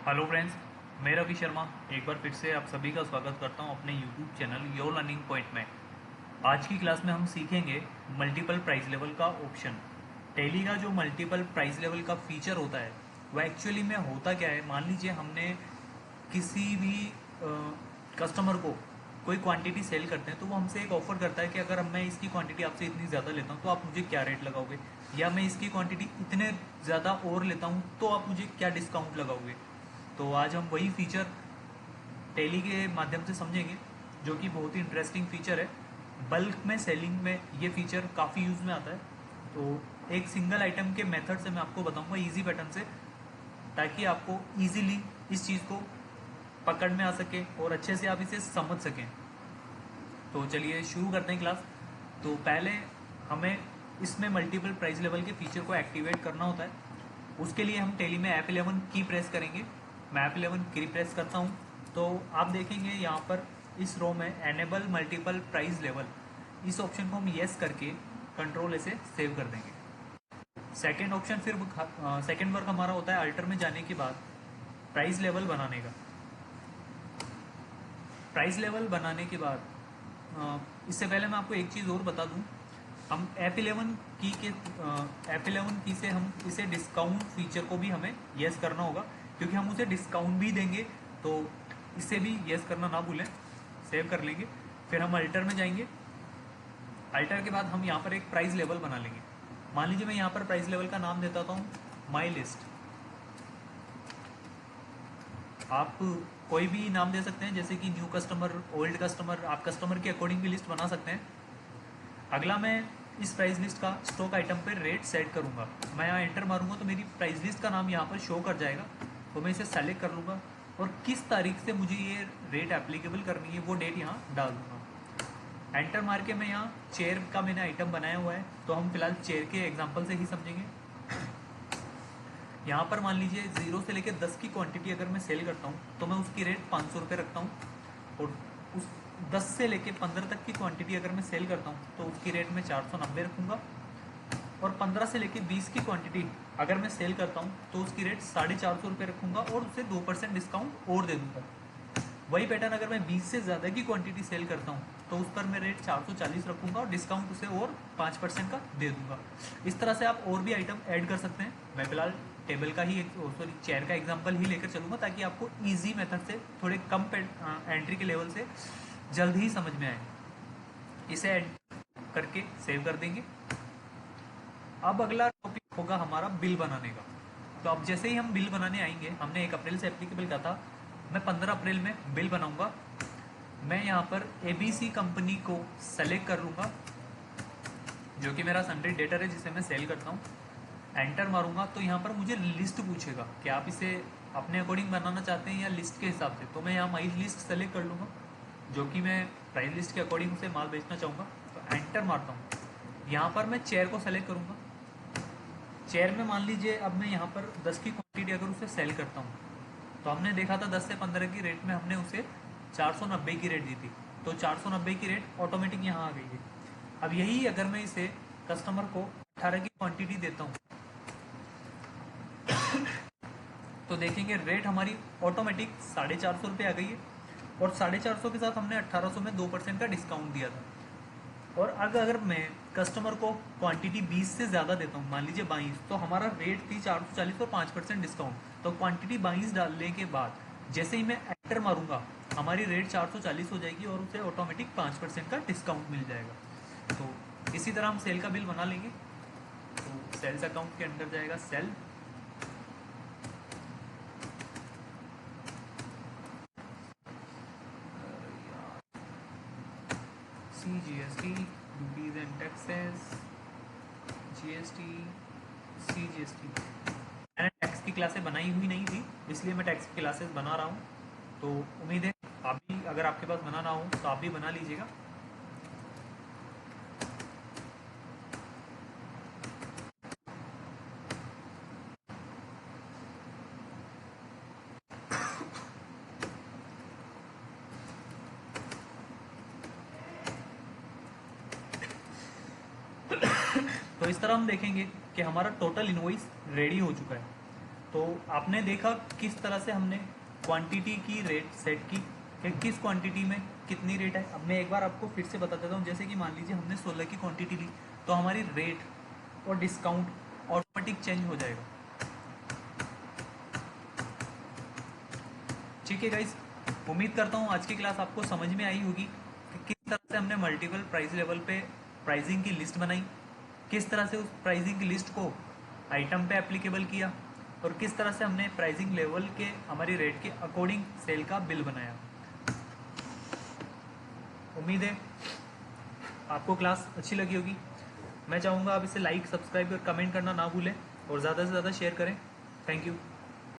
Hello friends, मैं रवि शर्मा एक बार फिर से आप सभी का स्वागत करता हूं अपने YouTube channel your learning point में। आज की क्लास में हम सीखेंगे मल्टीपल प्राइस लेवल का ऑप्शन। टैली का जो मल्टीपल प्राइस लेवल का फीचर होता है वह एक्चुअली में होता क्या है। मान लीजिए हमने किसी भी कस्टमर को कोई क्वांटिटी सेल करते हैं तो वो हमसे एक ऑफर करता है कि अगर मैं इसकी क्वांटिटी आपसे इतनी ज़्यादा लेता हूँ तो आप मुझे क्या रेट लगाओगे, या मैं इसकी क्वांटिटी इतने ज़्यादा और लेता हूँ तो आप मुझे क्या डिस्काउंट लगाओगे। तो आज हम वही फीचर टैली के माध्यम से समझेंगे, जो कि बहुत ही इंटरेस्टिंग फीचर है। बल्क में सेलिंग में ये फीचर काफ़ी यूज़ में आता है। तो एक सिंगल आइटम के मेथड से मैं आपको बताऊंगा इजी पैटर्न से, ताकि आपको इजीली इस चीज़ को पकड़ में आ सके और अच्छे से आप इसे समझ सकें। तो चलिए शुरू करते हैं क्लास। तो पहले हमें इसमें मल्टीपल प्राइस लेवल के फीचर को एक्टिवेट करना होता है। उसके लिए हम टेली में F11 की प्रेस करेंगे। मैं F11 की प्रेस करता हूँ तो आप देखेंगे यहाँ पर इस रो में एनेबल मल्टीपल प्राइस लेवल, इस ऑप्शन को हम येस करके कंट्रोल ए से सेव कर देंगे। सेकेंड ऑप्शन फिर सेकेंड वर्क हमारा होता है अल्टर में जाने के बाद प्राइस लेवल बनाने का। प्राइस लेवल बनाने के बाद इससे पहले मैं आपको एक चीज़ और बता दूं। हम F11 की के F11 की से हम इसे डिस्काउंट फीचर को भी हमें येस करना होगा, क्योंकि हम उसे डिस्काउंट भी देंगे। तो इसे भी येस करना ना भूलें, सेव कर लेंगे। फिर हम अल्टर में जाएंगे। अल्टर के बाद हम यहाँ पर एक प्राइस लेवल बना लेंगे। मान लीजिए मैं यहाँ पर प्राइस लेवल का नाम देता हूँ माई लिस्ट। आप कोई भी नाम दे सकते हैं, जैसे कि न्यू कस्टमर, ओल्ड कस्टमर, आप कस्टमर के अकॉर्डिंग भी लिस्ट बना सकते हैं। अगला मैं इस प्राइस लिस्ट का स्टॉक आइटम पर रेट सेट करूंगा। मैं यहाँ एंटर मारूंगा तो मेरी प्राइस लिस्ट का नाम यहाँ पर शो कर जाएगा। तो मैं इसे सेलेक्ट कर लूँगा और किस तारीख से मुझे ये रेट एप्लीकेबल करनी है वो डेट यहाँ डाल दूँगा। एंटर मार के मैं यहाँ चेयर का मैंने आइटम बनाया हुआ है, तो हम फिलहाल चेयर के एग्जाम्पल से ही समझेंगे। यहाँ पर मान लीजिए 0 से लेकर 10 की क्वांटिटी अगर मैं सेल करता हूँ तो मैं उसकी रेट 500 रुपये रखता हूँ। और उस 10 से लेकर 15 तक की क्वांटिटी अगर मैं सेल करता हूँ तो उसकी रेट मैं 490 रखूँगा। और 15 से लेकर 20 की क्वांटिटी अगर मैं सेल करता हूँ तो उसकी रेट 450 रुपये रखूँगा और उसे 2% डिस्काउंट और दे दूँगा। वही पैटर्न अगर मैं 20 से ज़्यादा की क्वांटिटी सेल करता हूँ तो उस पर मैं रेट 440 रखूँगा और डिस्काउंट उसे और 5% का दे दूँगा। इस तरह से आप और भी आइटम ऐड कर सकते हैं। मैं फिलहाल टेबल का ही सॉरी चेयर का एग्जांपल ही लेकर चलूँगा, ताकि आपको इजी मेथड से थोड़े कम एंट्री के लेवल से जल्द ही समझ में आए। इसे ऐड करके सेव कर देंगे। अब अगला टॉपिक होगा हमारा बिल बनाने का। तो अब जैसे ही हम बिल बनाने आएंगे, हमने 1 अप्रैल से एप्लीकेबल का था, मैं 15 अप्रैल में बिल बनाऊंगा। मैं यहाँ पर ABC कंपनी को सेलेक्ट कर लूँगा, जो कि मेरा सन्ड्री डेटर है जिसे मैं सेल करता हूँ। एंटर मारूंगा तो यहाँ पर मुझे लिस्ट पूछेगा कि आप इसे अपने अकॉर्डिंग बनाना चाहते हैं या लिस्ट के हिसाब से। तो मैं यहाँ माई लिस्ट सेलेक्ट कर लूँगा, जो कि मैं प्राइस लिस्ट के अकॉर्डिंग उसे माल बेचना चाहूँगा। तो एंटर मारता हूँ। यहाँ पर मैं चेयर को सेलेक्ट करूँगा। चेयर में मान लीजिए अब मैं यहाँ पर 10 की क्वांटिटी अगर उसे सेल करता हूँ, तो हमने देखा था 10 से 15 की रेट में हमने उसे 490 की रेट दी थी। तो 490 की रेट ऑटोमेटिक यहाँ आ गई है। अब यही अगर मैं इसे कस्टमर को 18 की क्वांटिटी देता हूँ तो देखेंगे रेट हमारी ऑटोमेटिक 450 रुपये आ गई है। और 450 के साथ हमने 1800 में 2% का डिस्काउंट दिया था। और अगर मैं कस्टमर को क्वांटिटी 20 से ज़्यादा देता हूँ, मान लीजिए 22, तो हमारा रेट थी 440 और 5% डिस्काउंट। तो क्वांटिटी 22 डालने के बाद जैसे ही मैं एंटर मारूंगा हमारी रेट 440 हो जाएगी और उसे ऑटोमेटिक 5% का डिस्काउंट मिल जाएगा। तो इसी तरह हम सेल का बिल बना लेंगे। तो सेल्स अकाउंट के अंदर जाएगा sale, CGST, duties and taxes, GST, CGST। मैंने टैक्स की क्लासेस बनाई हुई नहीं थी, इसलिए मैं टैक्स की क्लासेस बना रहा हूँ। तो उम्मीद है आप भी, अगर आपके पास बनाना हो तो आप भी बना लीजिएगा। तो इस तरह हम देखेंगे कि हमारा टोटल इनवॉइस रेडी हो चुका है। तो आपने देखा किस तरह से हमने क्वांटिटी की रेट सेट की कि किस क्वांटिटी में कितनी रेट है। अब मैं एक बार आपको फिर से बता देता हूँ। जैसे कि मान लीजिए हमने 16 की क्वांटिटी ली, तो हमारी रेट और डिस्काउंट ऑटोमेटिक चेंज हो जाएगा। ठीक है गाइस, उम्मीद करता हूँ आज की क्लास आपको समझ में आई होगी कि किस तरह से हमने मल्टीपल प्राइस लेवल पे प्राइसिंग की लिस्ट बनाई, किस तरह से उस प्राइसिंग की लिस्ट को आइटम पे एप्लीकेबल किया, और किस तरह से हमने प्राइसिंग लेवल के हमारी रेट के अकॉर्डिंग सेल का बिल बनाया। उम्मीद है आपको क्लास अच्छी लगी होगी। मैं चाहूँगा आप इसे लाइक, सब्सक्राइब और कमेंट करना ना भूलें और ज़्यादा से ज़्यादा शेयर करें। Thank you.